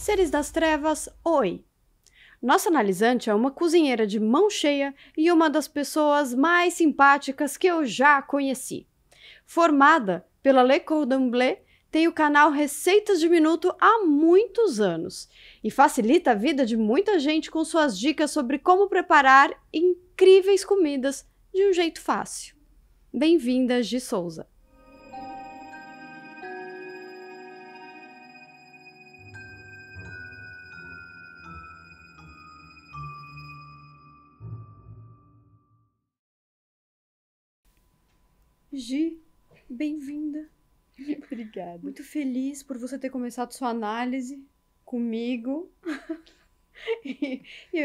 Seres das Trevas, oi! Nossa analisante é uma cozinheira de mão cheia e uma das pessoas mais simpáticas que eu já conheci. Formada pela Le Cordon Bleu, tem o canal Receitas de Minuto há muitos anos e facilita a vida de muita gente com suas dicas sobre como preparar incríveis comidas de um jeito fácil. Bem-vinda, Gi Souza! Gi, bem-vinda. Obrigada. Muito feliz por você ter começado sua análise comigo. E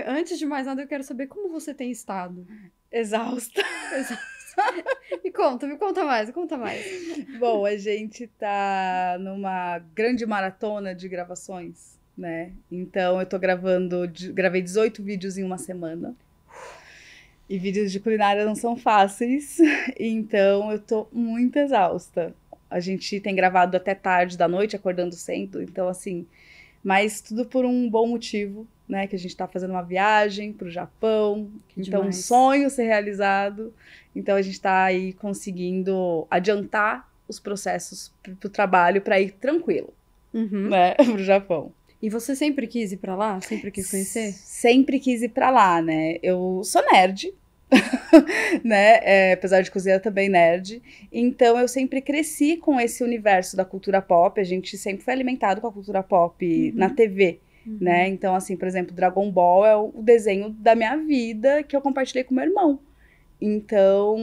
antes de mais nada, eu quero saber como você tem estado. Exausta. Me conta mais. Bom, a gente tá numa grande maratona de gravações, né? Então eu tô gravei 18 vídeos em uma semana. E vídeos de culinária não são fáceis, então eu tô muito exausta. A gente tem gravado até tarde da noite, acordando cedo, então assim, mas tudo por um bom motivo, né? Que a gente tá fazendo uma viagem pro Japão, então um sonho ser realizado. Então a gente tá aí conseguindo adiantar os processos pro trabalho para ir tranquilo, né? Pro Japão. E você sempre quis ir pra lá? Sempre quis conhecer? Sempre quis ir pra lá, né? Eu sou nerd, né? Apesar de cozinhar também nerd. Então eu sempre cresci com esse universo da cultura pop. A gente sempre foi alimentado com a cultura pop na TV, né? Então, assim, por exemplo, Dragon Ball é o desenho da minha vida que eu compartilhei com meu irmão. Então,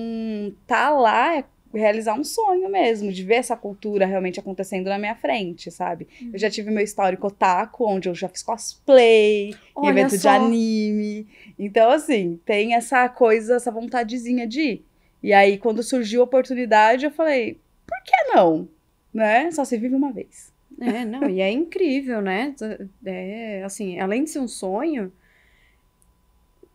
tá lá é realizar um sonho mesmo, de ver essa cultura realmente acontecendo na minha frente, sabe? Eu já tive meu histórico otaku, onde eu já fiz cosplay, evento de anime. Então, assim, tem essa coisa, essa vontadezinha de ir. E aí, quando surgiu a oportunidade, eu falei, por que não? Né? Só se vive uma vez. Não, e é incrível, né? Assim, além de ser um sonho,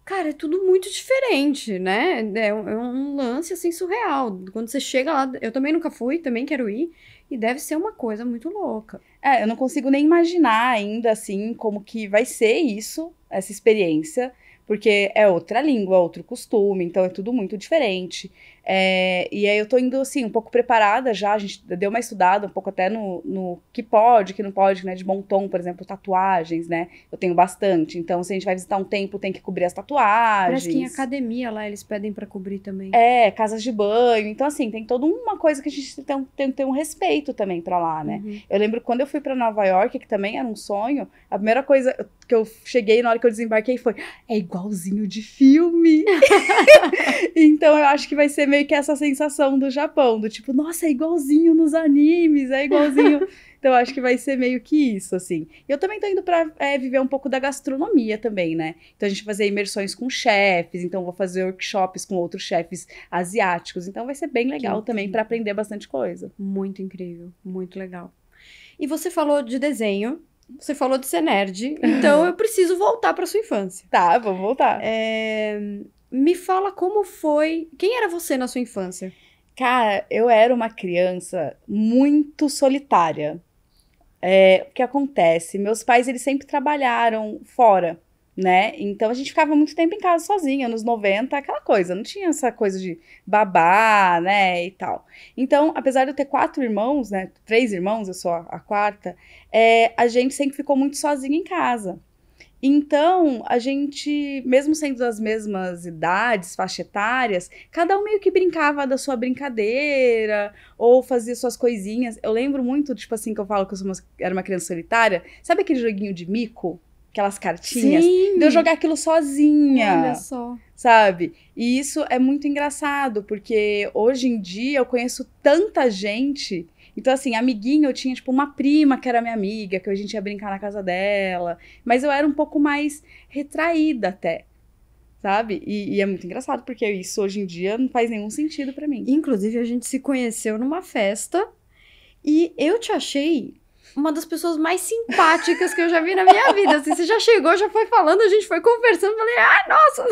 cara, é tudo muito diferente, né? É um lance, assim, surreal. Quando você chega lá, eu também nunca fui, também quero ir, e deve ser uma coisa muito louca. Eu não consigo nem imaginar ainda, assim, como que vai ser isso, essa experiência, porque é outra língua, outro costume, então é tudo muito diferente. E aí eu tô indo, assim, um pouco preparada já, a gente deu uma estudada um pouco até no que pode, que não pode, né, de bom tom, por exemplo, tatuagens, né, eu tenho bastante, então se a gente vai visitar um templo, tem que cobrir as tatuagens. Parece que em academia lá eles pedem pra cobrir também. Casas de banho, então assim, tem toda uma coisa que a gente tem que ter um respeito também pra lá, né. Eu lembro quando eu fui pra Nova York, que também era um sonho, a primeira coisa que eu cheguei na hora que eu desembarquei foi, é igualzinho de filme. Então eu acho que vai ser meio que essa sensação do Japão, do tipo, nossa, é igualzinho nos animes, é igualzinho. Então eu acho que vai ser meio que isso, assim. Eu também tô indo pra viver um pouco da gastronomia também, né? Então a gente vai fazer imersões com chefes, então vou fazer workshops com outros chefes asiáticos, então vai ser bem legal também pra aprender bastante coisa. Muito incrível, muito legal. E você falou de desenho, você falou de ser nerd, então eu preciso voltar pra sua infância. Tá, vamos voltar. Me fala como foi... Quem era você na sua infância? Cara, eu era uma criança muito solitária. O que acontece? Meus pais, eles sempre trabalharam fora, né? Então a gente ficava muito tempo em casa sozinha, nos 90, aquela coisa, não tinha essa coisa de babá, né, e tal. Então, apesar de eu ter 4 irmãos, né, 3 irmãos, eu sou a quarta, a gente sempre ficou muito sozinha em casa. Então, a gente, mesmo sendo das mesmas idades, faixa etárias, cada um meio que brincava da sua brincadeira, ou fazia suas coisinhas. Eu lembro muito, tipo assim, que eu falo que era uma criança solitária. Sabe aquele joguinho de mico? Aquelas cartinhas? Sim! De eu jogar aquilo sozinha. Olha só. Sabe? E isso é muito engraçado, porque hoje em dia eu conheço tanta gente. Então, assim, amiguinha, eu tinha, tipo, uma prima que era minha amiga, que a gente ia brincar na casa dela. Mas eu era um pouco mais retraída até, sabe? E é muito engraçado, porque isso hoje em dia não faz nenhum sentido pra mim. Inclusive, a gente se conheceu numa festa e eu te achei uma das pessoas mais simpáticas que eu já vi na minha vida. Assim, você já chegou, já foi falando, a gente foi conversando, falei, nossa,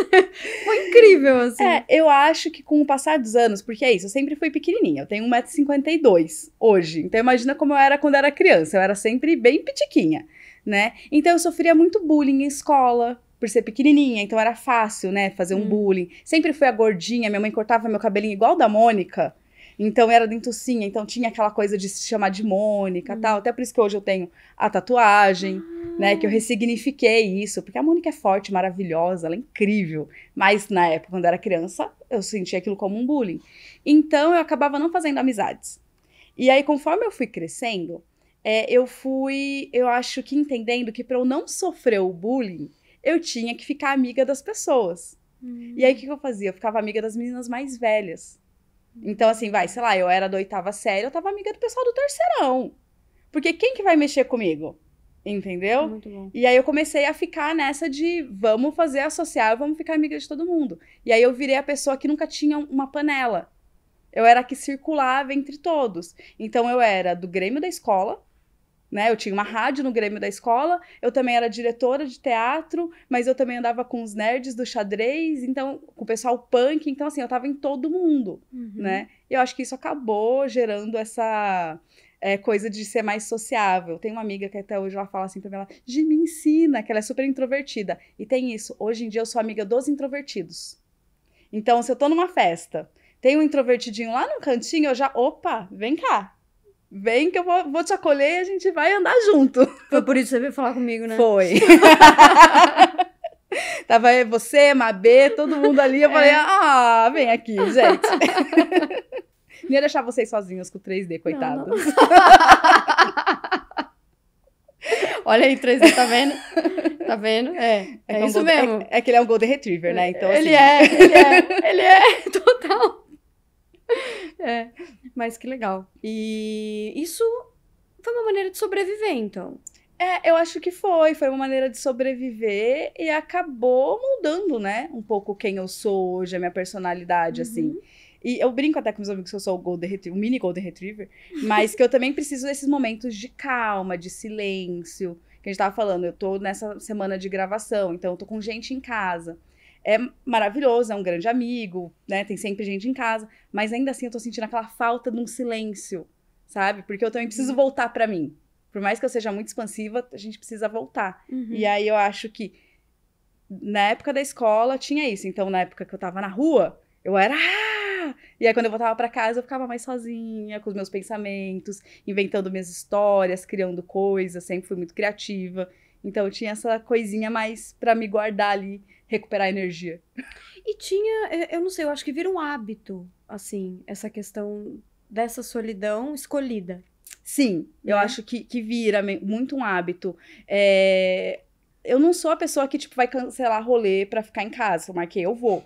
foi incrível, assim. Eu acho que com o passar dos anos, porque é isso, eu sempre fui pequenininha, eu tenho 1,52 m hoje, então imagina como eu era quando era criança, eu era sempre bem pitiquinha, né? Então eu sofria muito bullying em escola, por ser pequenininha, então era fácil, né, fazer um bullying. Sempre fui a gordinha, minha mãe cortava meu cabelinho igual da Mônica, então era dentucinha, então tinha aquela coisa de se chamar de Mônica e tal, até por isso que hoje eu tenho a tatuagem, né, que eu ressignifiquei isso, porque a Mônica é forte, maravilhosa, ela é incrível, mas na época, quando eu era criança, eu sentia aquilo como um bullying. Então eu acabava não fazendo amizades. E aí, conforme eu fui crescendo, eu acho que entendendo que para eu não sofrer o bullying, eu tinha que ficar amiga das pessoas. E aí, o que eu fazia? Eu ficava amiga das meninas mais velhas. Então, assim, sei lá, eu era da 8ª série, eu tava amiga do pessoal do terceirão. Porque quem que vai mexer comigo? Entendeu? Muito bom. E aí eu comecei a ficar nessa de vamos fazer a social, vamos ficar amiga de todo mundo. E aí eu virei a pessoa que nunca tinha uma panela. Eu era a que circulava entre todos. Então eu era do Grêmio da escola, né? Eu tinha uma rádio no Grêmio da escola, eu também era diretora de teatro, mas eu também andava com os nerds do xadrez, então, com o pessoal punk, então assim, eu tava em todo mundo, né? E eu acho que isso acabou gerando essa coisa de ser mais sociável. Tem uma amiga que até hoje ela fala assim pra mim, me ensina, que ela é super introvertida. E tem isso, hoje em dia eu sou amiga dos introvertidos. Então, se eu tô numa festa, tem um introvertidinho lá no cantinho, eu já, opa, vem cá. Vem que eu vou te acolher e a gente vai andar junto. Foi por isso que você veio falar comigo, né? Foi. Tava você, Mabê, todo mundo ali. Eu falei, vem aqui, gente. Não ia deixar vocês sozinhos com o 3D, coitado. Não. Olha aí, 3D, tá vendo? Tá vendo? É isso mesmo. É que ele é um Golden Retriever, né? Então, ele assim... ele é, total. Mas que legal. E isso foi uma maneira de sobreviver, então. Eu acho que foi uma maneira de sobreviver e acabou moldando, né, um pouco quem eu sou hoje, a minha personalidade, assim. E eu brinco até com meus amigos que eu sou o Golden Retriever, um mini Golden Retriever, mas que eu também preciso desses momentos de calma, de silêncio, que a gente tava falando, eu tô nessa semana de gravação, então eu tô com gente em casa. É maravilhoso, é um grande amigo, né, tem sempre gente em casa, mas ainda assim eu tô sentindo aquela falta de um silêncio, sabe? Porque eu também preciso voltar pra mim. Por mais que eu seja muito expansiva, a gente precisa voltar. E aí eu acho que na época da escola tinha isso. Então, na época que eu tava na rua, eu era... E aí, quando eu voltava pra casa, eu ficava mais sozinha, com os meus pensamentos, inventando minhas histórias, criando coisas, sempre fui muito criativa. Então, eu tinha essa coisinha mais pra me guardar ali, recuperar energia. E tinha, eu não sei, eu acho que vira um hábito, assim, essa questão dessa solidão escolhida. Sim, eu acho que vira muito um hábito. Eu não sou a pessoa que, tipo, vai cancelar rolê pra ficar em casa. Eu marquei, eu vou.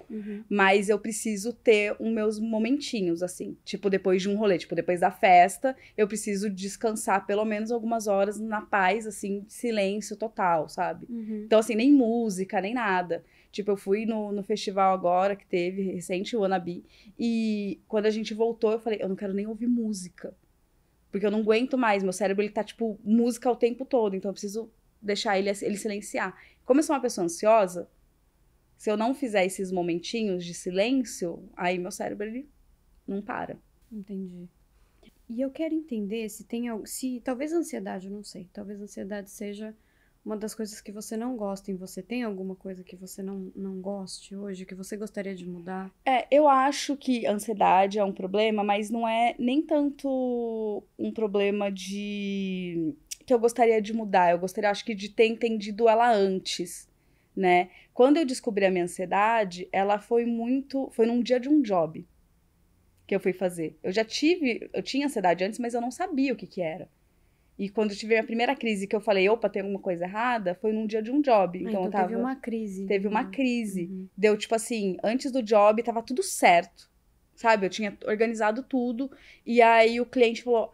Mas eu preciso ter os meus momentinhos, assim. Tipo, depois de um rolê. Tipo, depois da festa, eu preciso descansar pelo menos algumas horas na paz, assim, silêncio total, sabe? Então, assim, nem música, nem nada. Tipo, eu fui no festival agora, que teve, recente, o Wannabe. E quando a gente voltou, eu falei, eu não quero nem ouvir música. Porque eu não aguento mais, meu cérebro, ele tá, tipo, música o tempo todo, então eu preciso deixar ele silenciar. Como eu sou uma pessoa ansiosa, se eu não fizer esses momentinhos de silêncio, aí meu cérebro, ele não para. Entendi. E eu quero entender se tem algo, talvez a ansiedade, eu não sei, talvez a ansiedade seja uma das coisas que você não gosta em você. Tem alguma coisa que você não goste hoje, que você gostaria de mudar? Eu acho que ansiedade é um problema, mas não é nem tanto um problema que eu gostaria de mudar. Eu gostaria, acho que, de ter entendido ela antes, né? Quando eu descobri a minha ansiedade, ela foi num dia de um job que eu fui fazer. Eu tinha ansiedade antes, mas eu não sabia o que era. E quando eu tive a primeira crise que eu falei, opa, tem alguma coisa errada, foi num dia de um job. Então eu tava... teve uma crise. Teve uma crise. Deu, tipo assim, antes do job, tava tudo certo. Sabe? Eu tinha organizado tudo. E aí o cliente falou,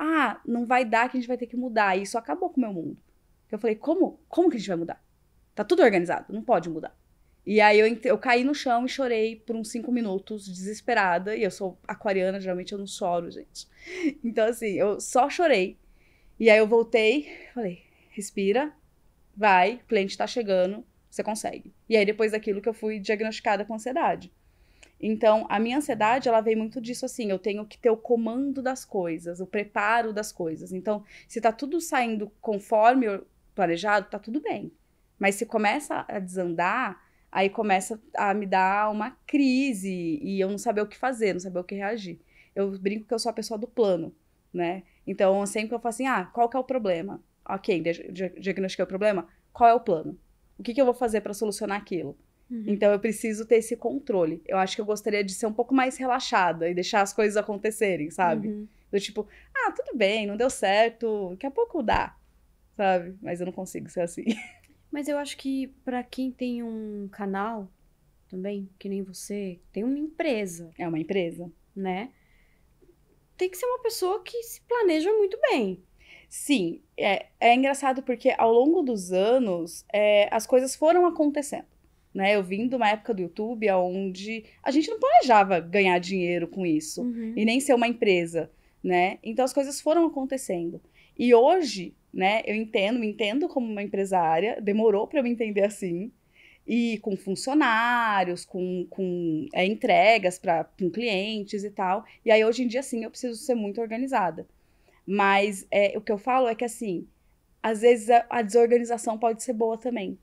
não vai dar, que a gente vai ter que mudar. E isso acabou com o meu mundo. Eu falei, como? Como que a gente vai mudar? Tá tudo organizado, não pode mudar. E aí eu caí no chão e chorei por uns 5 minutos, desesperada. E eu sou aquariana, geralmente eu não choro, gente. Então, assim, eu só chorei. E aí eu voltei, falei, respira, vai, o cliente tá chegando, você consegue. E aí depois daquilo que eu fui diagnosticada com ansiedade. Então, a minha ansiedade, ela veio muito disso, assim, eu tenho que ter o comando das coisas, o preparo das coisas. Então, se tá tudo saindo conforme planejado, tá tudo bem. Mas se começa a desandar, aí começa a me dar uma crise e eu não saber o que fazer, não saber o que reagir. Eu brinco que eu sou a pessoa do plano, né? Então, sempre que eu falo assim, qual que é o problema? Ok, diagnostiquei o problema, qual é o plano? O que eu vou fazer para solucionar aquilo? Então, eu preciso ter esse controle. Eu acho que eu gostaria de ser um pouco mais relaxada e deixar as coisas acontecerem, sabe? Do tipo, tudo bem, não deu certo, daqui a pouco dá, sabe? Mas eu não consigo ser assim. Mas eu acho que pra quem tem um canal também, que nem você, tem uma empresa, É uma empresa. né? Tem que ser uma pessoa que se planeja muito bem. Sim, é engraçado porque ao longo dos anos, as coisas foram acontecendo, né? Eu vim de uma época do YouTube onde a gente não planejava ganhar dinheiro com isso e nem ser uma empresa, né? Então as coisas foram acontecendo. E hoje, né, me entendo como uma empresária, demorou para eu me entender assim, e com funcionários, com entregas com clientes e tal. E aí hoje em dia, sim, eu preciso ser muito organizada. Mas o que eu falo é que, assim, às vezes a desorganização pode ser boa também.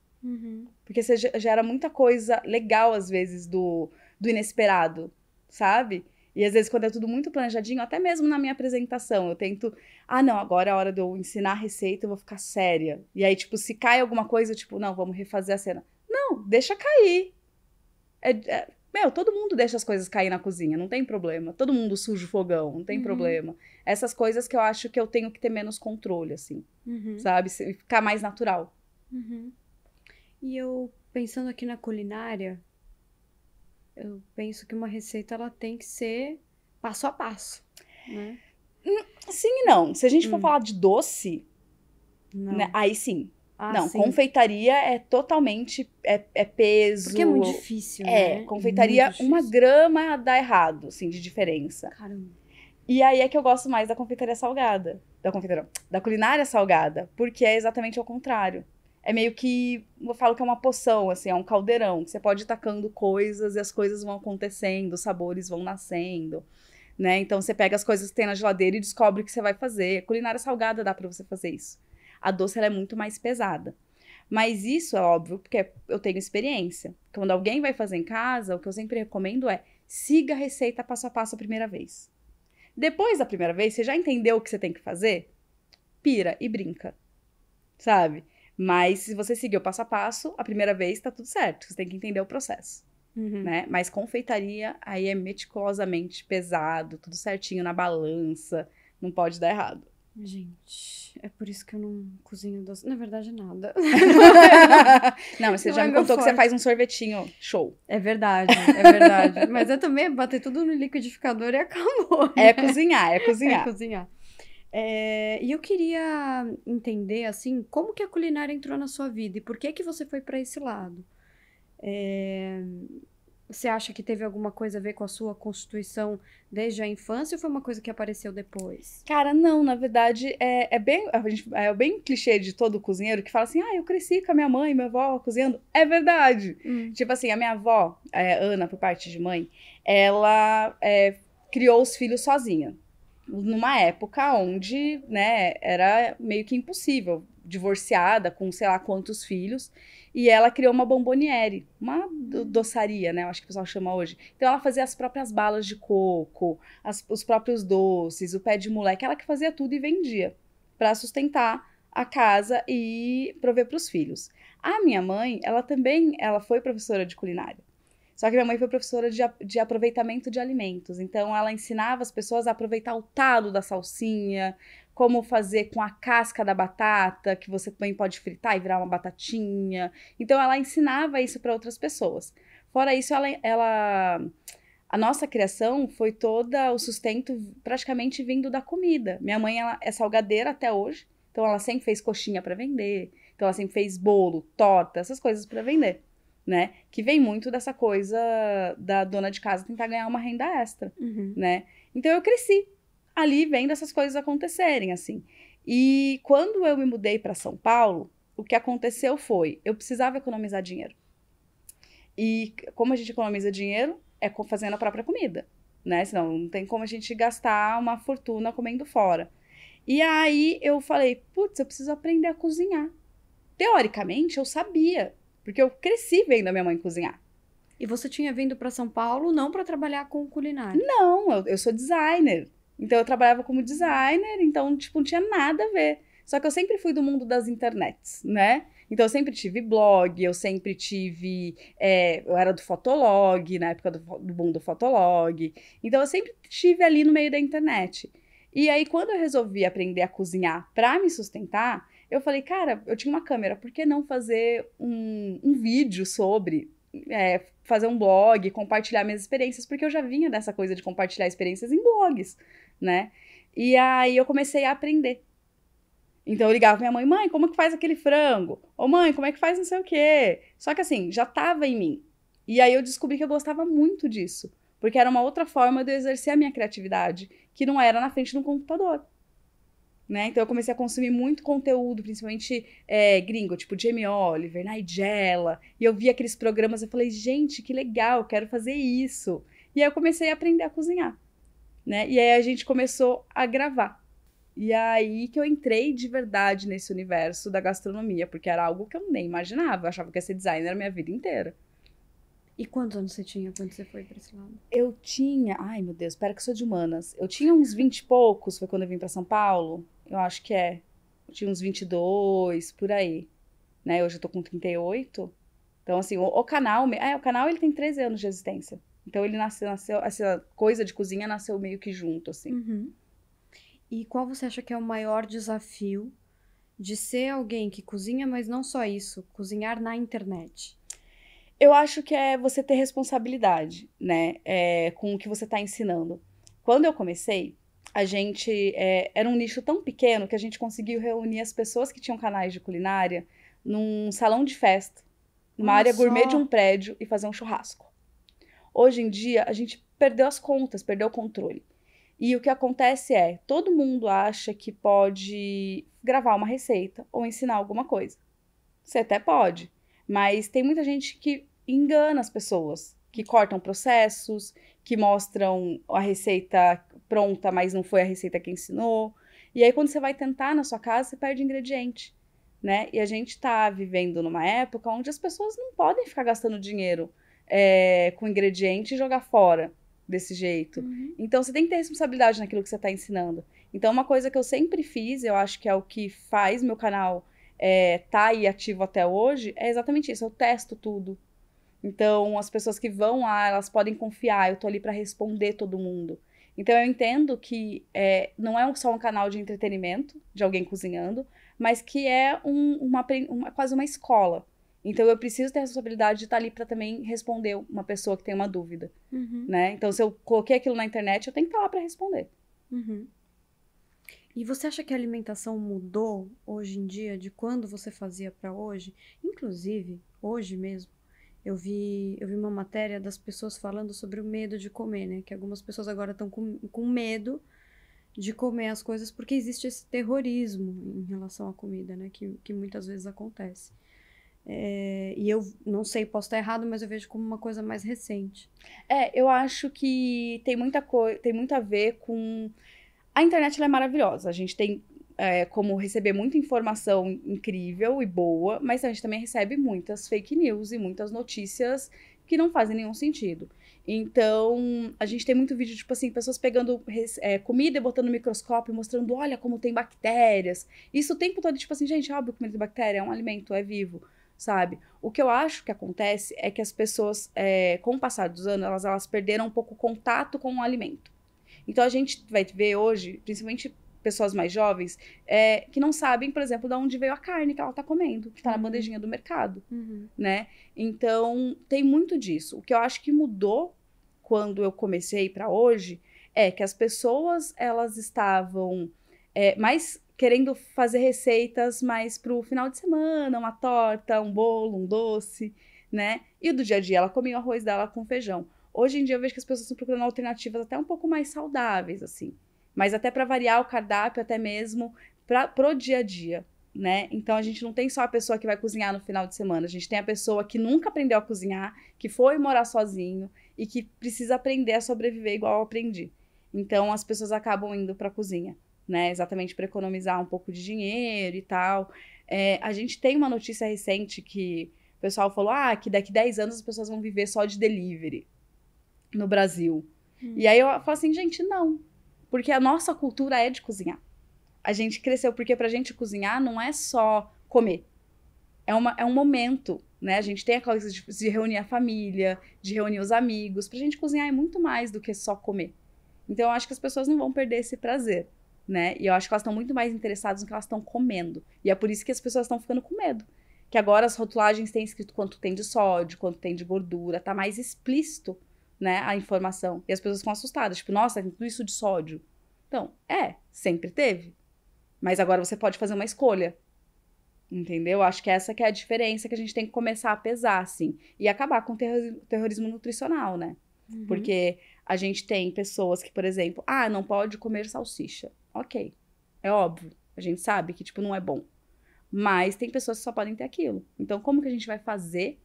Porque você gera muita coisa legal, às vezes, do inesperado, sabe? E às vezes, quando é tudo muito planejadinho, até mesmo na minha apresentação, eu tento... não, agora é a hora de eu ensinar a receita, eu vou ficar séria. E aí, tipo, se cai alguma coisa, eu, tipo, não, vamos refazer a cena. Não, deixa cair. Todo mundo deixa as coisas cair na cozinha, não tem problema. Todo mundo suja o fogão, não tem problema. Essas coisas que eu acho que eu tenho que ter menos controle, assim, sabe? Ficar mais natural. E eu, pensando aqui na culinária, eu penso que uma receita, ela tem que ser passo a passo, né? Sim e não. Se a gente for falar de doce, Não. né, aí sim. Não, sim. confeitaria é totalmente peso. Porque é muito difícil, né? Confeitaria, Muito uma difícil. grama dá errado, assim, de diferença. Caramba. E aí é que eu gosto mais da confeitaria salgada. Da culinária salgada. Porque é exatamente ao contrário. É meio que, eu falo que é uma poção, assim, é um caldeirão. Que você pode ir tacando coisas e as coisas vão acontecendo, os sabores vão nascendo, né? Então você pega as coisas que tem na geladeira e descobre o que você vai fazer. Culinária salgada dá pra você fazer isso. A doce, ela é muito mais pesada. Mas isso é óbvio, porque eu tenho experiência. Quando alguém vai fazer em casa, o que eu sempre recomendo é siga a receita passo a passo a primeira vez. Depois da primeira vez, você já entendeu o que você tem que fazer? Pira e brinca, sabe? Mas se você seguir o passo a passo, a primeira vez tá tudo certo. Você tem que entender o processo, né? Mas confeitaria, aí é meticulosamente pesado, tudo certinho na balança, não pode dar errado. Gente, é por isso que eu não cozinho doce. Na verdade, nada. Não, mas você já me contou que você faz um sorvetinho show. É verdade, é verdade. Mas eu também bater tudo no liquidificador e acabou. Né? É cozinhar. É cozinhar. E eu queria entender, assim, como que a culinária entrou na sua vida e por que que você foi para esse lado? Você acha que teve alguma coisa a ver com a sua constituição desde a infância ou foi uma coisa que apareceu depois? Cara, não, na verdade, é bem clichê de todo cozinheiro que fala assim, eu cresci com a minha mãe, minha avó cozinhando. É verdade. Tipo assim, a minha avó, Ana, por parte de mãe, ela criou os filhos sozinha. Numa época onde, né, era meio que impossível, divorciada, com sei lá quantos filhos, e ela criou uma bomboniere, uma doçaria, né, eu acho que o pessoal chama hoje. Então ela fazia as próprias balas de coco, os próprios doces, o pé de moleque, ela que fazia tudo e vendia, para sustentar a casa e prover para os filhos. A minha mãe, ela foi professora de culinária. Só que minha mãe foi professora de aproveitamento de alimentos. Então, ela ensinava as pessoas a aproveitar o talo da salsinha, como fazer com a casca da batata, que você também pode fritar e virar uma batatinha. Então, ela ensinava isso para outras pessoas. Fora isso, a nossa criação foi toda o sustento praticamente vindo da comida. Minha mãe ela é salgadeira até hoje. Então, ela sempre fez coxinha para vender. Então, ela sempre fez bolo, torta, essas coisas para vender. Né? Que vem muito dessa coisa da dona de casa tentar ganhar uma renda extra, né? Então eu cresci ali vendo essas coisas acontecerem, assim. E quando eu me mudei para São Paulo, o que aconteceu foi, eu precisava economizar dinheiro. E como a gente economiza dinheiro? É fazendo a própria comida, né? Senão não tem como a gente gastar uma fortuna comendo fora. E aí eu falei, putz, eu preciso aprender a cozinhar. teoricamente, eu sabia, porque eu cresci vendo a minha mãe cozinhar. E você tinha vindo para São Paulo não para trabalhar com culinária? Não, eu sou designer. Então, eu trabalhava como designer, então, tipo, não tinha nada a ver. Só que eu sempre fui do mundo das internets, né? Então, eu sempre tive blog, eu sempre tive... eu era do Fotolog, na época do boom do Fotolog. Então, eu sempre estive ali no meio da internet. E aí, quando eu resolvi aprender a cozinhar para me sustentar, eu falei, cara, eu tinha uma câmera, por que não fazer um vídeo sobre... fazer um blog, compartilhar minhas experiências, porque eu já vinha dessa coisa de compartilhar experiências em blogs, né? E aí eu comecei a aprender. Então eu ligava pra minha mãe, como que faz aquele frango? Ô mãe, como é que faz não sei o quê? Só que assim, já tava em mim. E aí eu descobri que eu gostava muito disso, porque era uma outra forma de eu exercer a minha criatividade, que não era na frente de um computador. Né? Então eu comecei a consumir muito conteúdo, principalmente gringo, tipo Jamie Oliver, Nigella, e eu via aqueles programas e falei, gente, que legal, eu quero fazer isso. E aí eu comecei a aprender a cozinhar, né? E aí a gente começou a gravar. E aí que eu entrei de verdade nesse universo da gastronomia, porque era algo que eu nem imaginava, eu achava que ia ser designer a minha vida inteira. E quantos anos você tinha quando você foi para esse lado? Eu tinha, ai meu Deus, espera que eu sou de humanas. Eu tinha uns 20 e poucos, foi quando eu vim pra São Paulo. Eu acho que é. Eu tinha uns 22, por aí. Né? Hoje eu tô com 38. Então, assim, o canal... o canal ele tem 13 anos de existência. Então, ele nasceu... Essa coisa de cozinha nasceu meio que junto, assim. Uhum. E qual você acha que é o maior desafio de ser alguém que cozinha, mas não só isso, cozinhar na internet? Eu acho que é você ter responsabilidade, né? Com o que você tá ensinando. Quando eu comecei, a gente... era um nicho tão pequeno que a gente conseguiu reunir as pessoas que tinham canais de culinária num salão de festa, numa Olha área gourmet de só. um prédio e fazer um churrasco. Hoje em dia, a gente perdeu as contas, perdeu o controle. E o que acontece é, todo mundo acha que pode gravar uma receita ou ensinar alguma coisa. Você até pode, mas tem muita gente que engana as pessoas, que cortam processos, que mostram a receita pronta, mas não foi a receita que ensinou. E aí, quando você vai tentar na sua casa, você perde ingrediente, né? E a gente tá vivendo numa época onde as pessoas não podem ficar gastando dinheiro com ingrediente e jogar fora desse jeito. Uhum. Então, você tem que ter responsabilidade naquilo que você está ensinando. Então, uma coisa que eu sempre fiz, eu acho que é o que faz meu canal tá aí ativo até hoje, é exatamente isso. Eu testo tudo. Então, as pessoas que vão lá, elas podem confiar, eu tô ali para responder todo mundo. Então, eu entendo que não é só um canal de entretenimento, de alguém cozinhando, mas que é quase uma escola. Então, eu preciso ter a responsabilidade de estar ali para também responder uma pessoa que tem uma dúvida, Uhum. né? Então, se eu coloquei aquilo na internet, eu tenho que estar lá para responder. Uhum. E você acha que a alimentação mudou hoje em dia de quando você fazia para hoje? Inclusive, hoje mesmo, eu vi uma matéria das pessoas falando sobre o medo de comer, né? Que algumas pessoas agora estão com medo de comer as coisas porque existe esse terrorismo em relação à comida, né? Que muitas vezes acontece. E eu não sei, posso estar errado, mas eu vejo como uma coisa mais recente. Eu acho que tem tem muito a ver com... A internet ela é maravilhosa, a gente tem como receber muita informação incrível e boa, mas a gente também recebe muitas fake news e muitas notícias que não fazem nenhum sentido. Então, a gente tem muito vídeo, tipo assim, pessoas pegando comida e botando no microscópio, mostrando, olha como tem bactérias. Isso o tempo todo, tipo assim, gente, óbvio que comida tem bactéria, é um alimento, é vivo, sabe? O que eu acho que acontece é que as pessoas, com o passar dos anos, elas perderam um pouco o contato com o alimento. Então, a gente vai ver hoje, principalmente pessoas mais jovens, que não sabem, por exemplo, de onde veio a carne que ela tá comendo, que tá na bandejinha do mercado, né? Então, tem muito disso. O que eu acho que mudou quando eu comecei para hoje é que as pessoas, elas estavam mais querendo fazer receitas mais pro final de semana, uma torta, um bolo, um doce, né? E do dia a dia, ela comia o arroz dela com feijão. Hoje em dia eu vejo que as pessoas estão procurando alternativas até um pouco mais saudáveis, assim. Mas até para variar o cardápio, até mesmo pro dia a dia, né? Então a gente não tem só a pessoa que vai cozinhar no final de semana, a gente tem a pessoa que nunca aprendeu a cozinhar, que foi morar sozinho e que precisa aprender a sobreviver igual eu aprendi. Então as pessoas acabam indo para a cozinha, né? Exatamente para economizar um pouco de dinheiro e tal. A gente tem uma notícia recente que o pessoal falou, que daqui 10 anos as pessoas vão viver só de delivery no Brasil. E aí eu falo assim, gente, não. Porque a nossa cultura é de cozinhar. A gente cresceu, porque pra gente cozinhar não é só comer. É um momento, né? A gente tem aquela coisa de reunir a família, de reunir os amigos. Pra gente cozinhar é muito mais do que só comer. Então eu acho que as pessoas não vão perder esse prazer, né? E eu acho que elas estão muito mais interessadas no que elas estão comendo. E é por isso que as pessoas estão ficando com medo. Que agora as rotulagens têm escrito quanto tem de sódio, quanto tem de gordura. Tá mais explícito, né, a informação. E as pessoas ficam assustadas. Tipo, nossa, tem tudo isso de sódio. Então, sempre teve. Mas agora você pode fazer uma escolha. Entendeu? Acho que essa que é a diferença que a gente tem que começar a pesar, assim. E acabar com o terrorismo nutricional, né? Porque a gente tem pessoas que, por exemplo, não pode comer salsicha. Ok. É óbvio. A gente sabe que, tipo, não é bom. Mas tem pessoas que só podem ter aquilo. Então, como que a gente vai fazer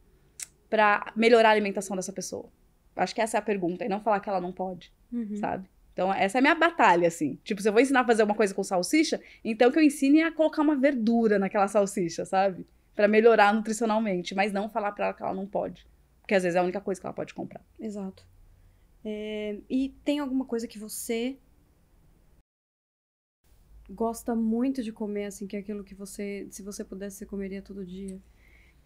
pra melhorar a alimentação dessa pessoa? Acho que essa é a pergunta. E não falar que ela não pode, sabe? Então, essa é a minha batalha, assim. Tipo, se eu vou ensinar a fazer uma coisa com salsicha, então que eu ensine a colocar uma verdura naquela salsicha, sabe? Pra melhorar nutricionalmente. Mas não falar pra ela que ela não pode. Porque às vezes é a única coisa que ela pode comprar. Exato. E tem alguma coisa que você gosta muito de comer, assim, que é aquilo que você, se você pudesse, você comeria todo dia?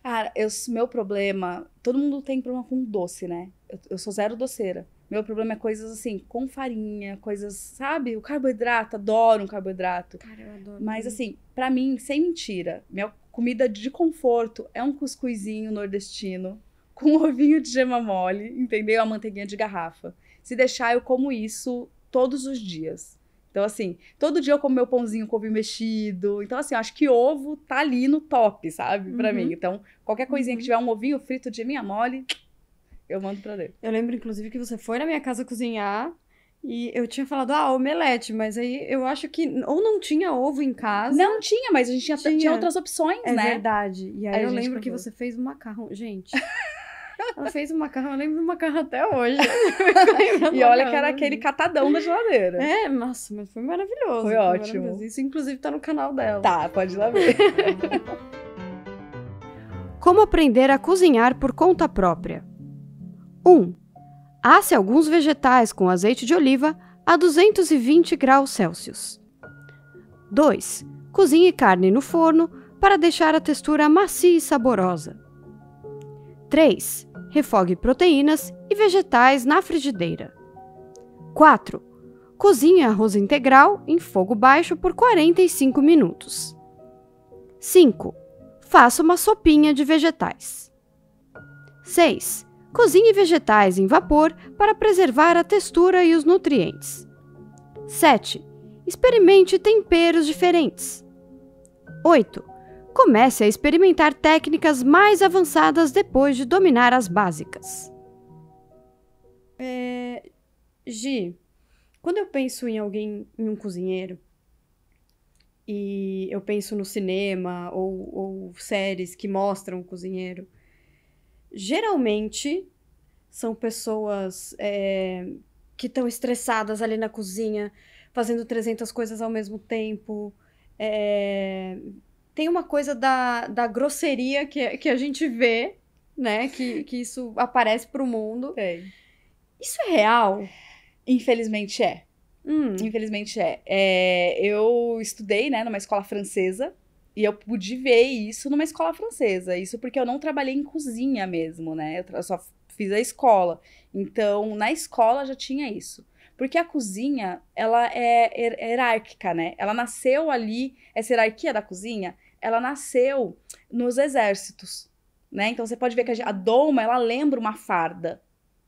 Cara, meu problema... Todo mundo tem problema com doce, né? Eu sou zero doceira. Meu problema é coisas assim, com farinha, coisas, sabe? O carboidrato, adoro um carboidrato. Cara, eu adoro. Mas assim, pra mim, sem mentira, minha comida de conforto é um cuscuzinho nordestino com um ovinho de gema mole, entendeu? A manteiguinha de garrafa. Se deixar, eu como isso todos os dias. Então, assim, todo dia eu como meu pãozinho com ovo mexido. Então, assim, eu acho que ovo tá ali no top, sabe? Pra mim. Então, qualquer coisinha que tiver um ovinho frito de geminha mole, eu mando pra dentro. Eu lembro, inclusive, que você foi na minha casa cozinhar e eu tinha falado, omelete, mas aí eu acho que ou não tinha ovo em casa. Não tinha, mas a gente tinha outras opções, né? É verdade. E aí eu lembro que você fez um macarrão. Gente, ela fez um macarrão, eu lembro do macarrão até hoje. E olha que era aquele catadão da geladeira. Nossa, mas foi maravilhoso. Foi ótimo. Maravilhoso. Isso, inclusive, tá no canal dela. Tá, pode ir lá ver. Como aprender a cozinhar por conta própria? 1. Asse alguns vegetais com azeite de oliva a 220 graus Celsius. 2. Cozinhe carne no forno para deixar a textura macia e saborosa. 3. Refogue proteínas e vegetais na frigideira. 4. Cozinhe arroz integral em fogo baixo por 45 minutos. 5. Faça uma sopinha de vegetais. 6. Cozinhe vegetais em vapor para preservar a textura e os nutrientes. 7. Experimente temperos diferentes. 8. Comece a experimentar técnicas mais avançadas depois de dominar as básicas. Gi, quando eu penso em alguém, em um cozinheiro, e eu penso no cinema ou séries que mostram o cozinheiro, geralmente são pessoas que estão estressadas ali na cozinha, fazendo 300 coisas ao mesmo tempo. Tem uma coisa da grosseria que a gente vê, né? Que isso aparece pro mundo. Isso é real? Infelizmente é. Infelizmente é. Eu estudei, né, numa escola francesa. E eu pude ver isso numa escola francesa. Isso porque eu não trabalhei em cozinha mesmo, né? Eu só fiz a escola. Então, na escola já tinha isso. Porque a cozinha, ela é hierárquica, né? Ela nasceu ali, essa hierarquia da cozinha, ela nasceu nos exércitos, né? Então, você pode ver que a doma, ela lembra uma farda,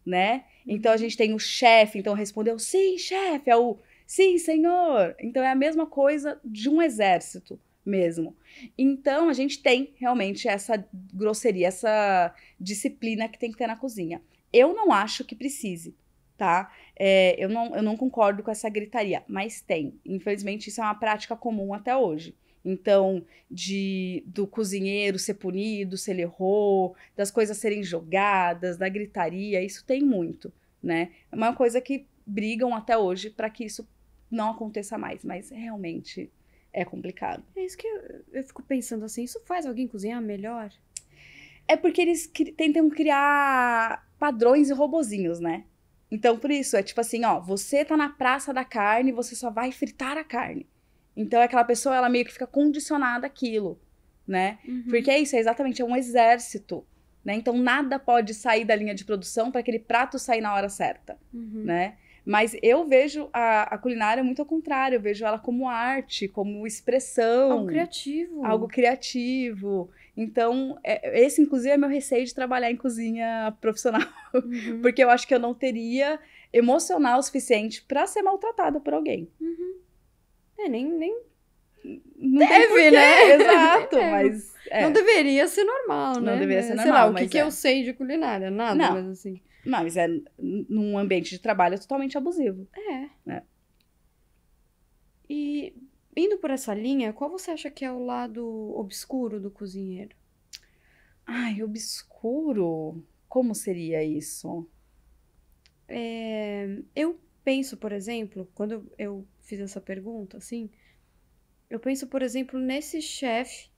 né? Então, a gente tem o chefe, então respondeu, sim, chefe, é o sim, senhor. Então, é a mesma coisa de um exército mesmo. Então, a gente tem realmente essa grosseria, essa disciplina que tem que ter na cozinha. Eu não acho que precise, tá? Eu não concordo com essa gritaria, mas tem. Infelizmente, isso é uma prática comum até hoje. Então, do cozinheiro ser punido se ele errou, das coisas serem jogadas, da gritaria, isso tem muito, né? É uma coisa que brigam até hoje para que isso não aconteça mais, mas realmente é complicado. É isso que eu fico pensando assim, isso faz alguém cozinhar melhor? É porque eles tentam criar padrões e robozinhos, né? Então, por isso, é tipo assim, ó, você tá na praça da carne, você só vai fritar a carne. Então, aquela pessoa, ela meio que fica condicionada àquilo, né? Porque é isso, exatamente, é um exército, né? Então, nada pode sair da linha de produção para aquele prato sair na hora certa, né? Mas eu vejo a culinária muito ao contrário, eu vejo ela como arte, como expressão. Algo criativo. Algo criativo. Então, esse, inclusive, é meu receio de trabalhar em cozinha profissional. Porque eu acho que eu não teria emocional o suficiente para ser maltratada por alguém. Nem Não deve, tem porquê, né? exato, Deve. mas... Não deveria ser normal, né? Não deveria ser Sei normal, lá, o mas que eu sei de culinária? Nada, Não. mas assim... Mas num ambiente de trabalho é totalmente abusivo. É. E indo por essa linha, qual você acha que é o lado obscuro do cozinheiro? Ai, obscuro? Como seria isso? Eu penso, por exemplo, quando eu fiz essa pergunta, assim, eu penso, por exemplo, nesse chefe,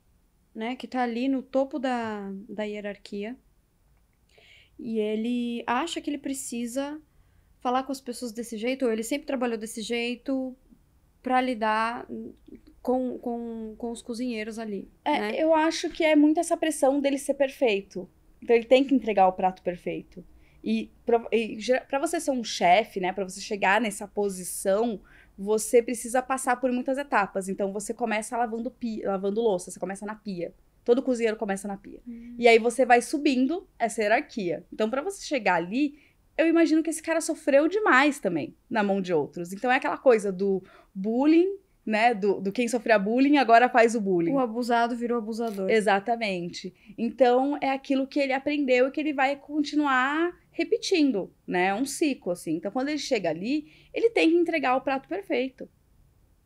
né, que tá ali no topo da hierarquia, e ele acha que ele precisa falar com as pessoas desse jeito, ou ele sempre trabalhou desse jeito pra lidar com os cozinheiros ali, né? Eu acho que é muito essa pressão dele ser perfeito. Então ele tem que entregar o prato perfeito. E pra você ser um chefe, né, pra você chegar nessa posição, você precisa passar por muitas etapas. Então você começa lavando louça, você começa na pia. Todo cozinheiro começa na pia. E aí você vai subindo essa hierarquia. Então pra você chegar ali, eu imagino que esse cara sofreu demais também na mão de outros. Então é aquela coisa do bullying, né, do quem sofreu bullying agora faz o bullying. O abusado virou abusador. Exatamente. Então, é aquilo que ele aprendeu e que ele vai continuar repetindo, né? É um ciclo, assim. Então, quando ele chega ali, ele tem que entregar o prato perfeito.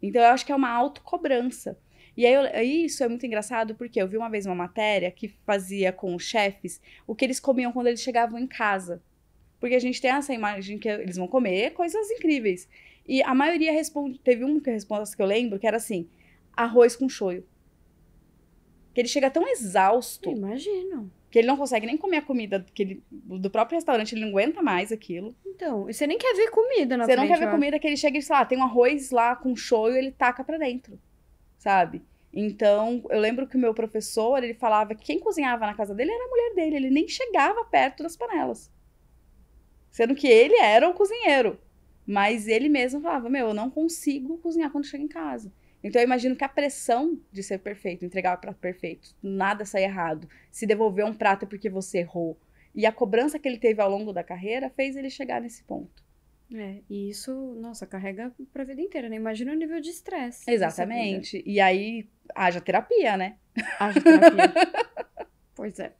Então, eu acho que é uma autocobrança. E aí, isso é muito engraçado, porque eu vi uma vez uma matéria que fazia com os chefes o que eles comiam quando eles chegavam em casa. Porque a gente tem essa imagem que eles vão comer coisas incríveis. E a maioria teve uma resposta que eu lembro, que era assim, arroz com shoyu. Que ele chega tão exausto. Imagino. Que ele não consegue nem comer a comida do próprio restaurante, ele não aguenta mais aquilo. Então, e você nem quer ver comida na frente. Você frente, não quer ver comida, que ele chega e, sei lá, tem um arroz lá com shoyu, ele taca pra dentro, sabe? Então, eu lembro que o meu professor, ele falava que quem cozinhava na casa dele era a mulher dele, ele nem chegava perto das panelas. Sendo que ele era o cozinheiro. Mas ele mesmo falava, eu não consigo cozinhar quando chego em casa. Então eu imagino que a pressão de ser perfeito, entregar o prato perfeito, nada sair errado, se devolver um prato é porque você errou. E a cobrança que ele teve ao longo da carreira fez ele chegar nesse ponto. E isso, nossa, carrega pra vida inteira, né? Imagina o nível de estresse. Exatamente. E aí, haja terapia, né? Haja terapia. Pois é.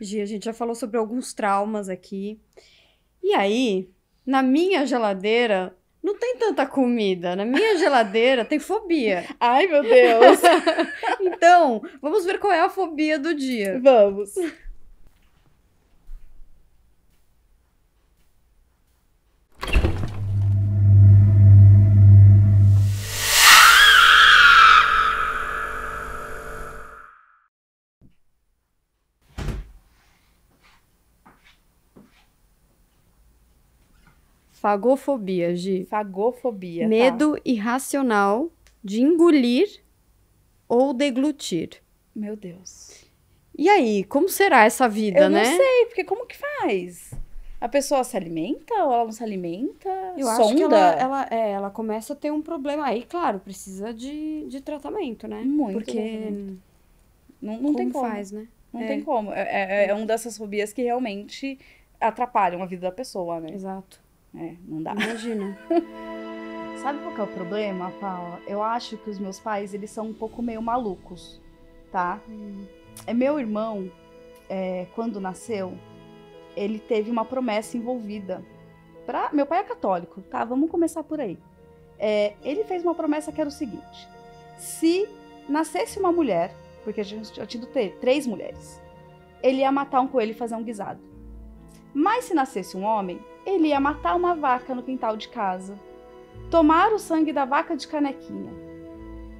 Gi, a gente já falou sobre alguns traumas aqui. E aí, na minha geladeira, não tem tanta comida. Na minha geladeira tem fobia. Ai, meu Deus! Então, vamos ver qual é a fobia do dia. Vamos! Fagofobia, Gi. Fagofobia, Medo irracional de engolir ou deglutir. Meu Deus. E aí, como será essa vida, né? Eu não sei, porque como que faz? A pessoa se alimenta ou ela não se alimenta? Eu acho que ela começa a ter um problema. Aí, claro, precisa de tratamento, né? Muito. Porque não tem como. Faz, né? Não tem como. É uma dessas fobias que realmente atrapalham a vida da pessoa, né? Exato. Não dá. Imagina. Sabe qual que é o problema, Paula? Eu acho que os meus pais, eles são um pouco meio malucos, tá? Meu irmão, quando nasceu, ele teve uma promessa envolvida. Meu pai é católico, tá? Vamos começar por aí. Ele fez uma promessa que era o seguinte: se nascesse uma mulher, porque a gente já tinha 3 mulheres, ele ia matar um coelho e fazer um guisado. Mas se nascesse um homem, ele ia matar uma vaca no quintal de casa, tomar o sangue da vaca de canequinha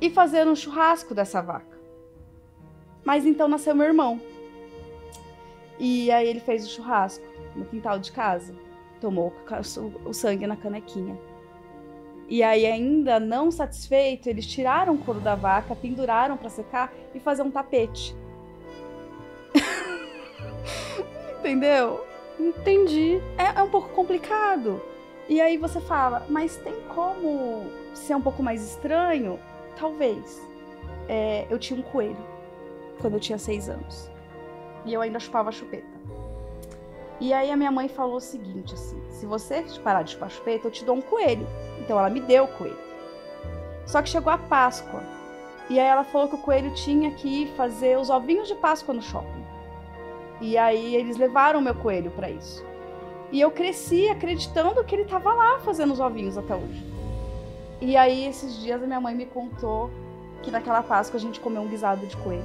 e fazer um churrasco dessa vaca. Mas então nasceu meu irmão. E aí ele fez o churrasco no quintal de casa. Tomou o sangue na canequinha. E aí, ainda não satisfeito, eles tiraram o couro da vaca, penduraram para secar e fazer um tapete. Entendeu? Entendi. É um pouco complicado. E aí você fala, mas tem como ser um pouco mais estranho? Talvez. Eu tinha um coelho quando eu tinha 6 anos. E eu ainda chupava a chupeta. E aí a minha mãe falou o seguinte, assim, se você parar de chupar a chupeta, eu te dou um coelho. Então ela me deu o coelho. Só que chegou a Páscoa. E aí ela falou que o coelho tinha que ir fazer os ovinhos de Páscoa no shopping. E aí eles levaram o meu coelho para isso. E eu cresci acreditando que ele estava lá fazendo os ovinhos até hoje. E aí esses dias a minha mãe me contou que naquela Páscoa a gente comeu um guisado de coelho.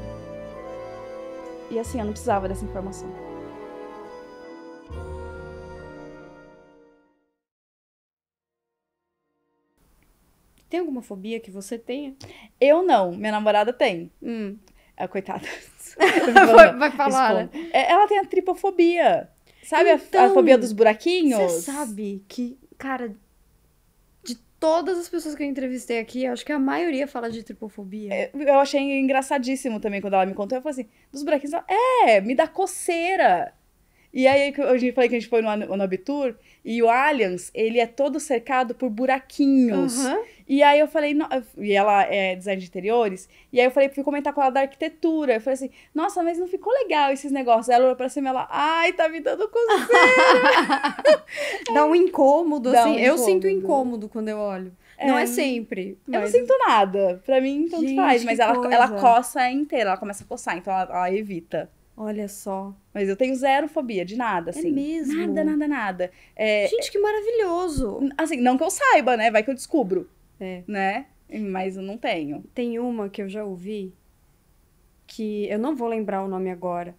E assim, eu não precisava dessa informação. Tem alguma fobia que você tenha? Eu não, minha namorada tem. Coitada. Vai falar, né? Ela tem a tripofobia. Sabe então, a fobia dos buraquinhos? Você sabe que, cara, de todas as pessoas que eu entrevistei aqui, acho que a maioria fala de tripofobia. Eu achei engraçadíssimo também quando ela me contou. Eu falei assim, dos buraquinhos, me dá coceira. E aí, hoje eu falei que a gente foi no Abitur, e o Allianz, ele é todo cercado por buraquinhos. E aí eu falei, e ela é design de interiores, e aí eu fui comentar com ela da arquitetura. Eu falei assim, nossa, mas não ficou legal esses negócios. Ela olhou pra cima e ela, ai, tá me dando coceira. Dá um incômodo, Dá assim. um Eu incômodo. sinto incômodo quando eu olho. Não é sempre. Eu não sinto nada. Pra mim, tanto Gente, faz. Mas ela coisa. coça inteira, ela começa a coçar, então ela evita. Olha só. Mas eu tenho zero fobia de nada, assim. mesmo? Nada. Gente, que maravilhoso. Assim, não que eu saiba, né? Vai que eu descubro. É. Né? Mas eu não tenho. Tem uma que eu já ouvi, que eu não vou lembrar o nome agora,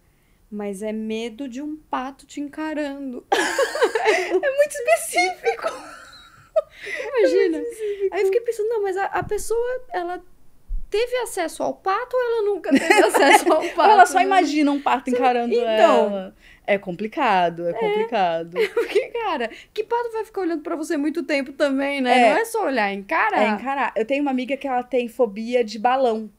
mas é medo de um pato te encarando. É muito específico. Imagina. Aí eu fiquei pensando, não, mas a pessoa, ela teve acesso ao pato ou ela nunca teve acesso ao pato? Ou ela só imagina um pato encarando Então, ela. É complicado. Porque, cara, que pato vai ficar olhando pra você muito tempo também, né? Não é só olhar, encarar. É encarar. Eu tenho uma amiga que ela tem fobia de balão.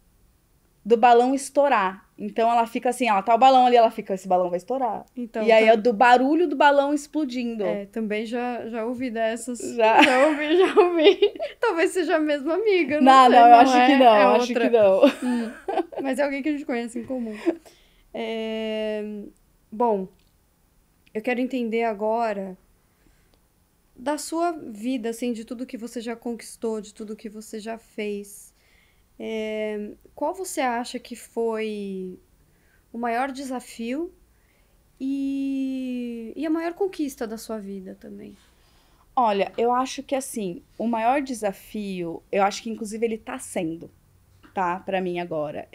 Do balão estourar. Então ela fica assim, ela tá o balão ali, ela fica, esse balão vai estourar. Então, e aí é do barulho do balão explodindo. Também já ouvi dessas. Já ouvi. Talvez seja a mesma amiga, não sei, eu acho que não, é acho outra. que não. Mas é alguém que a gente conhece em comum. Bom, eu quero entender agora da sua vida, assim, de tudo que você já conquistou, de tudo que você já fez. Qual você acha que foi o maior desafio e a maior conquista da sua vida também? Olha, eu acho que assim, o maior desafio, eu acho que inclusive ele tá sendo, tá? Pra mim agora.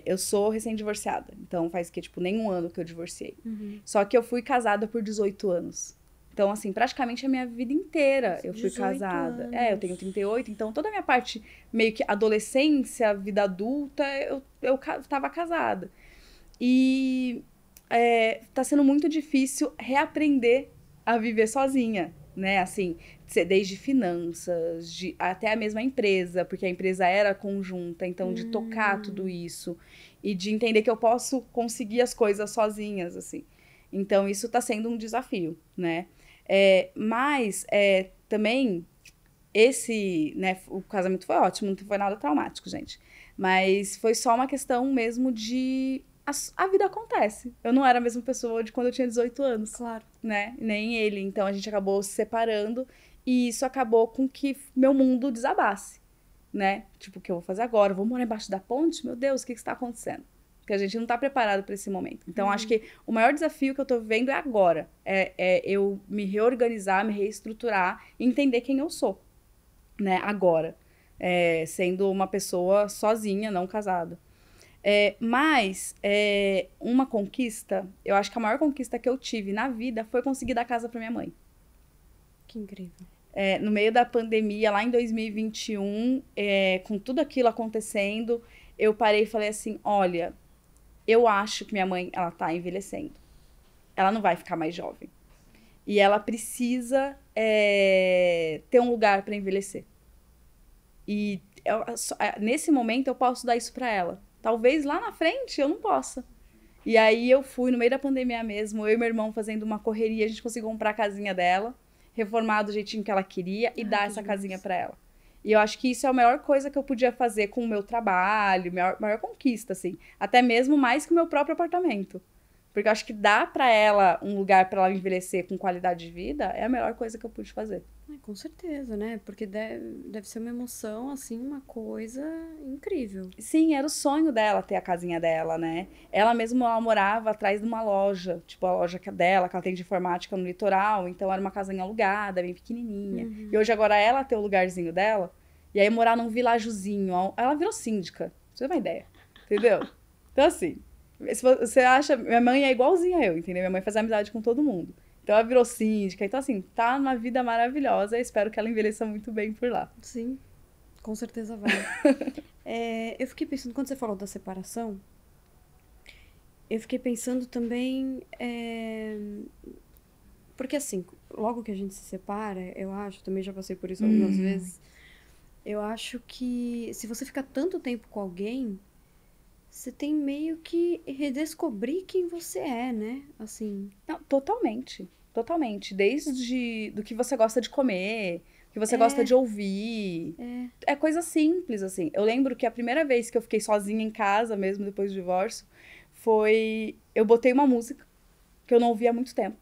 Eu sou recém-divorciada, então faz nem um ano que eu divorciei. Só que eu fui casada por 18 anos. Então, assim, praticamente a minha vida inteira eu fui casada. Anos. Eu tenho 38, então toda a minha parte, meio que adolescência, vida adulta, eu tava casada. E tá sendo muito difícil reaprender a viver sozinha, né? Assim, desde finanças, até a mesma empresa, porque a empresa era conjunta, então de tocar tudo isso e de entender que eu posso conseguir as coisas sozinhas, assim. Então, isso tá sendo um desafio, né? Mas também né, o casamento foi ótimo, não foi nada traumático, gente. Mas foi só uma questão mesmo de... A vida acontece. Eu não era a mesma pessoa de quando eu tinha 18 anos. Claro. Né? Nem ele. Então, a gente acabou se separando e isso acabou com que meu mundo desabasse, né? Tipo, o que eu vou fazer agora? Eu vou morar embaixo da ponte? Meu Deus, o que está acontecendo? Porque a gente não tá preparado para esse momento. Então, acho que o maior desafio que eu tô vivendo é agora. É eu me reorganizar, me reestruturar e entender quem eu sou, né? Agora. Sendo uma pessoa sozinha, não casada. Mas uma conquista, eu acho que a maior conquista que eu tive na vida foi conseguir dar casa pra minha mãe. Que incrível. no meio da pandemia, lá em 2021, com tudo aquilo acontecendo, eu parei e falei assim, olha, eu acho que minha mãe, ela tá envelhecendo. Ela não vai ficar mais jovem. E ela precisa ter um lugar para envelhecer. E nesse momento eu posso dar isso para ela. Talvez lá na frente eu não possa. E aí eu fui, no meio da pandemia mesmo, eu e meu irmão fazendo uma correria, a gente conseguiu comprar a casinha dela, reformar do jeitinho que ela queria e dar essa casinha para ela. E eu acho que isso é a melhor coisa que eu podia fazer com o meu trabalho, maior conquista, assim. Até mesmo mais que o meu próprio apartamento. Porque eu acho que dar pra ela um lugar pra ela envelhecer com qualidade de vida é a melhor coisa que eu pude fazer. Com certeza, né? Porque deve ser uma emoção, assim, uma coisa incrível. Sim, era o sonho dela ter a casinha dela, né? Ela mesma ela morava atrás de uma loja, tipo a loja dela, que ela tem de informática no litoral, então era uma casinha alugada, bem pequenininha. Uhum. E hoje agora ela tem o lugarzinho dela, e aí morar num vilajozinho, ela virou síndica, pra você ter uma ideia, entendeu? Então assim, se você acha, minha mãe é igualzinha a eu, entendeu? Minha mãe faz amizade com todo mundo. Então ela virou síndica, então assim, tá numa vida maravilhosa, eu espero que ela envelheça muito bem por lá. Sim, com certeza vai. Eu fiquei pensando, quando você falou da separação, eu fiquei pensando também, porque assim, logo que a gente se separa, eu acho, também já passei por isso algumas vezes, eu acho que se você ficar tanto tempo com alguém, você tem meio que redescobrir quem você é, né? Assim. Não, totalmente. Totalmente. Desde do que você gosta de comer, o que você gosta de ouvir. É coisa simples, assim. Eu lembro que a primeira vez que eu fiquei sozinha em casa, mesmo depois do divórcio, foi... Eu botei uma música que eu não ouvia há muito tempo.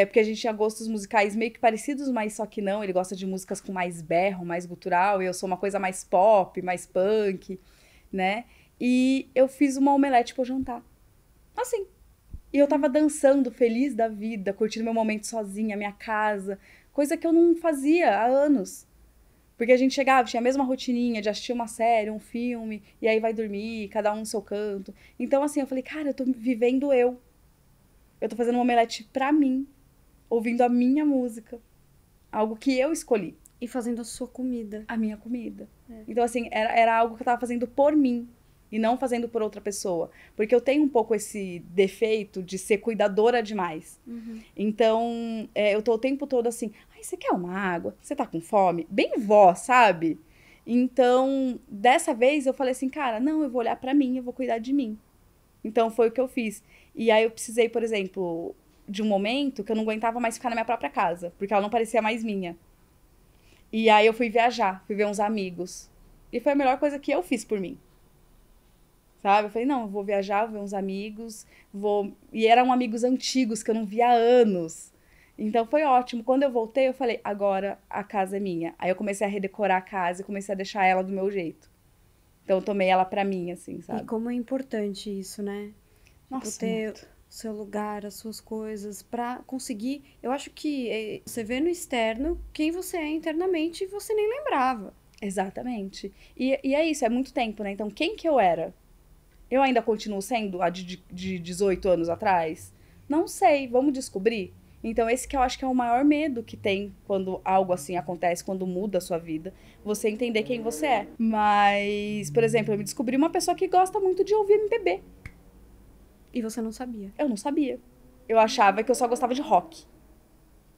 Porque a gente tinha gostos musicais meio que parecidos, mas só que não. Ele gosta de músicas com mais berro, mais gutural. E eu sou uma coisa mais pop, mais punk, né? E eu fiz uma omelete pro jantar. Assim. E eu tava dançando, feliz da vida, curtindo meu momento sozinha, minha casa. Coisa que eu não fazia há anos. Porque a gente chegava, tinha a mesma rotininha de assistir uma série, um filme, e aí vai dormir, cada um no seu canto. Então, assim, eu falei, cara, eu tô vivendo eu. Eu tô fazendo uma omelete pra mim, ouvindo a minha música. Algo que eu escolhi. E fazendo a sua comida. A minha comida. Então, assim, era algo que eu tava fazendo por mim. E não fazendo por outra pessoa. Porque eu tenho um pouco esse defeito de ser cuidadora demais. Então, eu tô o tempo todo assim, ai, você quer uma água? Você tá com fome? Bem vó, sabe? Então, dessa vez eu falei assim, cara, não, eu vou olhar pra mim, eu vou cuidar de mim. Então, foi o que eu fiz. E aí eu precisei, por exemplo, de um momento que eu não aguentava mais ficar na minha própria casa. Porque ela não parecia mais minha. E aí eu fui viajar, fui ver uns amigos. E foi a melhor coisa que eu fiz por mim. Sabe? Eu falei, não, eu vou viajar, vou ver uns amigos, vou... E eram amigos antigos que eu não via há anos. Então foi ótimo. Quando eu voltei, eu falei, agora a casa é minha. Aí eu comecei a redecorar a casa e comecei a deixar ela do meu jeito. Então eu tomei ela pra mim, assim, sabe? E como é importante isso, né? Nossa, tipo, ter muito. o seu lugar, as suas coisas, pra conseguir... Eu acho que você vê no externo quem você é internamente e você nem lembrava. Exatamente. E é isso, é muito tempo, né? Então quem que eu era? Eu ainda continuo sendo a de 18 anos atrás? Não sei, vamos descobrir? Então, esse que eu acho que é o maior medo que tem quando algo assim acontece, quando muda a sua vida, você entender quem você é. Mas, por exemplo, eu me descobri uma pessoa que gosta muito de ouvir MPB. E você não sabia. Eu não sabia. Eu achava que eu só gostava de rock.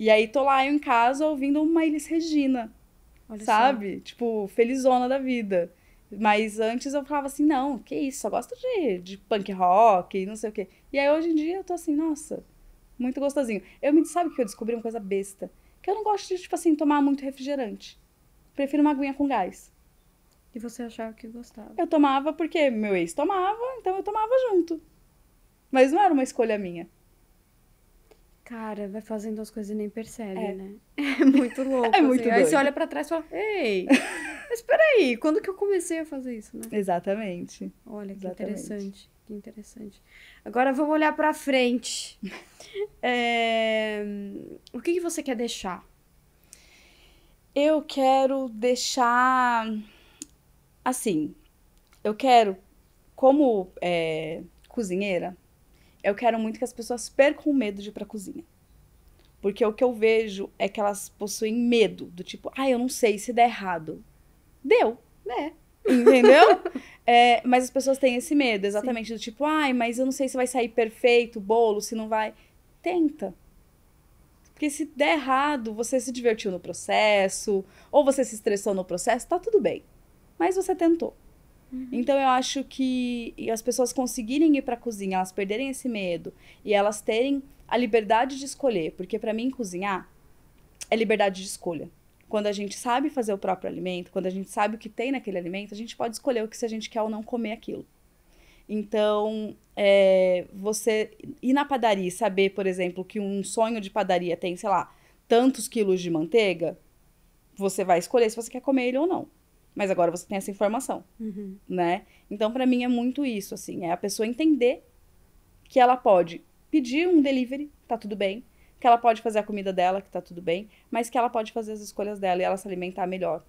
E aí, tô lá eu em casa ouvindo uma Elis Regina, Olha sabe? Tipo, felizona da vida. Mas antes eu falava assim, não, que isso, só gosto de punk rock, não sei o quê. E aí hoje em dia eu tô assim, nossa, muito gostosinho. Sabe que eu descobri uma coisa besta? Que eu não gosto de, tipo assim, tomar muito refrigerante. Prefiro uma aguinha com gás. E você achava que gostava. Eu tomava porque meu ex tomava, então eu tomava junto. Mas não era uma escolha minha. Cara, vai fazendo as coisas e nem percebe, né? É muito louco. É muito assim. doido. Aí você olha pra trás e fala, ei, mas peraí, quando que eu comecei a fazer isso, né? Exatamente. Olha, que Exatamente. interessante. Que interessante. Agora vamos olhar pra frente. O que você quer deixar? Eu quero deixar... Assim, eu quero, como cozinheira, eu quero muito que as pessoas percam o medo de ir pra cozinha. Porque o que eu vejo é que elas possuem medo, do tipo, eu não sei se der errado. Deu. Entendeu? Mas as pessoas têm esse medo, exatamente, do tipo, mas eu não sei se vai sair perfeito o bolo, se não vai. Tenta. Porque se der errado, você se divertiu no processo, ou você se estressou no processo, tá tudo bem. Mas você tentou. Então, eu acho que as pessoas conseguirem ir pra cozinha, elas perderem esse medo, e elas terem a liberdade de escolher. Porque, pra mim, cozinhar é liberdade de escolha. Quando a gente sabe fazer o próprio alimento, quando a gente sabe o que tem naquele alimento, a gente pode escolher se a gente quer ou não comer aquilo. Então, você ir na padaria e saber, por exemplo, que um sonho de padaria tem, sei lá, tantos quilos de manteiga, você vai escolher se você quer comer ele ou não. Mas agora você tem essa informação, né? Então, pra mim, é muito isso, assim. É a pessoa entender que ela pode pedir um delivery, tá tudo bem. Que ela pode fazer a comida dela, que tá tudo bem. Mas que ela pode fazer as escolhas dela e ela se alimentar melhor.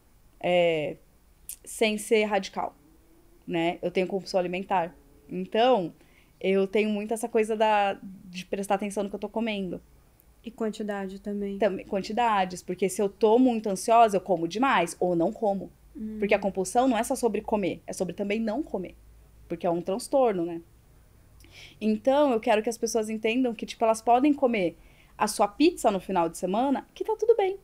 Sem ser radical, né? Eu tenho compulsão alimentar. Então, eu tenho muito essa coisa de prestar atenção no que eu tô comendo. E quantidade também. Quantidades, porque se eu tô muito ansiosa, eu como demais ou não como. Porque a compulsão não é só sobre comer, é sobre também não comer. Porque é um transtorno, né? Então, eu quero que as pessoas entendam que, tipo, elas podem comer a sua pizza no final de semana, que tá tudo bem.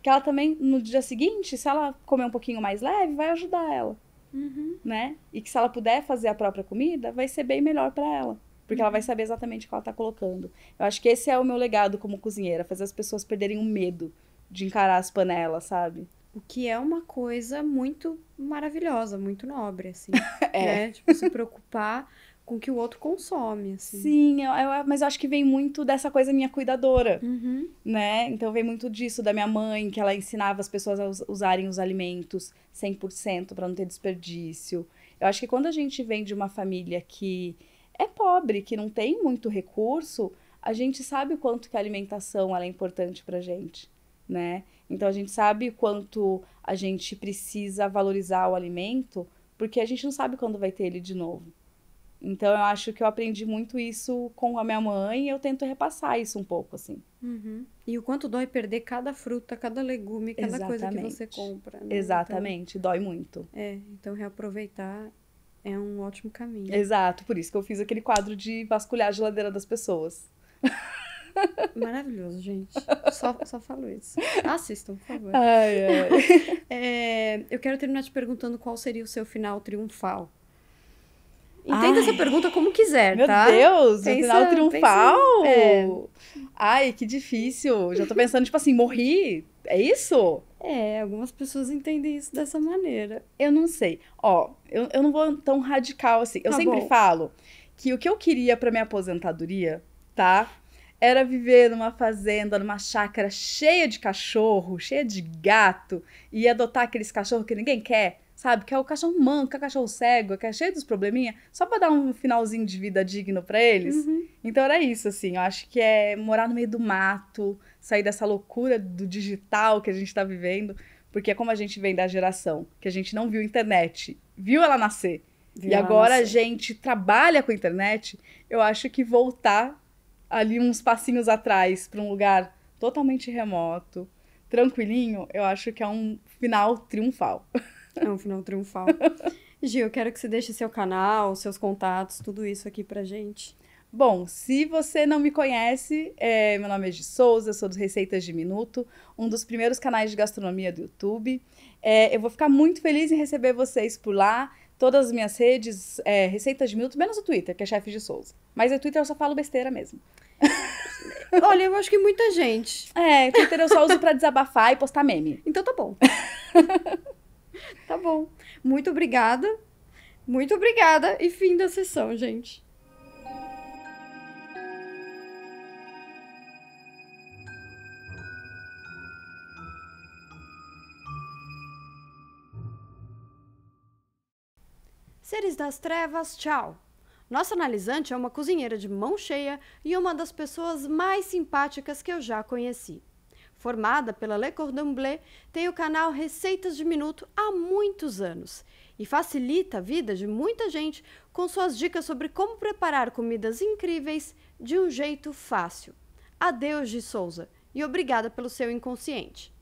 Que ela também, no dia seguinte, se ela comer um pouquinho mais leve, vai ajudar ela. Né? E que se ela puder fazer a própria comida, vai ser bem melhor pra ela. Porque ela vai saber exatamente o que ela tá colocando. Eu acho que esse é o meu legado como cozinheira, fazer as pessoas perderem o medo de encarar as panelas, sabe? O que é uma coisa muito maravilhosa, muito nobre, assim. Né? Tipo, se preocupar com o que o outro consome, assim. Sim, mas eu acho que vem muito dessa coisa minha cuidadora, né? Então vem muito disso da minha mãe, que ela ensinava as pessoas a usarem os alimentos 100% para não ter desperdício. Eu acho que quando a gente vem de uma família que é pobre, que não tem muito recurso, a gente sabe o quanto que a alimentação ela é importante pra gente, né? Então a gente sabe o quanto a gente precisa valorizar o alimento, porque a gente não sabe quando vai ter ele de novo. Então, eu acho que eu aprendi muito isso com a minha mãe e eu tento repassar isso um pouco, assim. E o quanto dói perder cada fruta, cada legume, cada coisa que você compra. Né? Exatamente, então, dói muito. Então reaproveitar é um ótimo caminho. Exato, por isso que eu fiz aquele quadro de vasculhar a geladeira das pessoas. Maravilhoso, gente. Só falo isso. Assistam, por favor. Eu quero terminar te perguntando qual seria o seu final triunfal. Entenda essa pergunta como quiser, tá? Meu Deus, o final triunfal? Ai, que difícil. Já tô pensando, tipo assim, morri? É isso? Algumas pessoas entendem isso dessa maneira. Eu não sei. Ó, eu não vou tão radical assim. Eu sempre falo que o que eu queria pra minha aposentadoria, tá? Era viver numa fazenda, numa chácara cheia de cachorro, cheia de gato, e adotar aqueles cachorros que ninguém quer. Sabe? Que é o cachorro manco, que é o cachorro cego, que é cheio dos probleminha, só pra dar um finalzinho de vida digno pra eles. Então era isso, assim. Eu acho que é morar no meio do mato, sair dessa loucura do digital que a gente tá vivendo. Porque é como a gente vem da geração, que a gente não viu internet, viu ela nascer. E agora a gente trabalha com a internet, eu acho que voltar ali uns passinhos atrás pra um lugar totalmente remoto, tranquilinho, eu acho que é um final triunfal. É um final triunfal. Gil, eu quero que você deixe seu canal, seus contatos, tudo isso aqui pra gente. Bom, se você não me conhece, meu nome é Gi Souza, eu sou dos Receitas de Minuto, um dos primeiros canais de gastronomia do YouTube. Eu vou ficar muito feliz em receber vocês por lá. Todas as minhas redes, Receitas de Minuto, menos o Twitter, que é Chefe de Souza. Mas no Twitter eu só falo besteira mesmo. Olha, eu acho que muita gente. Twitter eu só uso pra desabafar e postar meme. Então tá bom. Tá bom. Muito obrigada. Muito obrigada. E fim da sessão, gente. Seres das trevas, tchau. Nossa analisante é uma cozinheira de mão cheia e uma das pessoas mais simpáticas que eu já conheci. Formada pela Le Cordon Bleu, tem o canal Receitas de Minuto há muitos anos e facilita a vida de muita gente com suas dicas sobre como preparar comidas incríveis de um jeito fácil. Adeus de Souza e obrigada pelo seu inconsciente.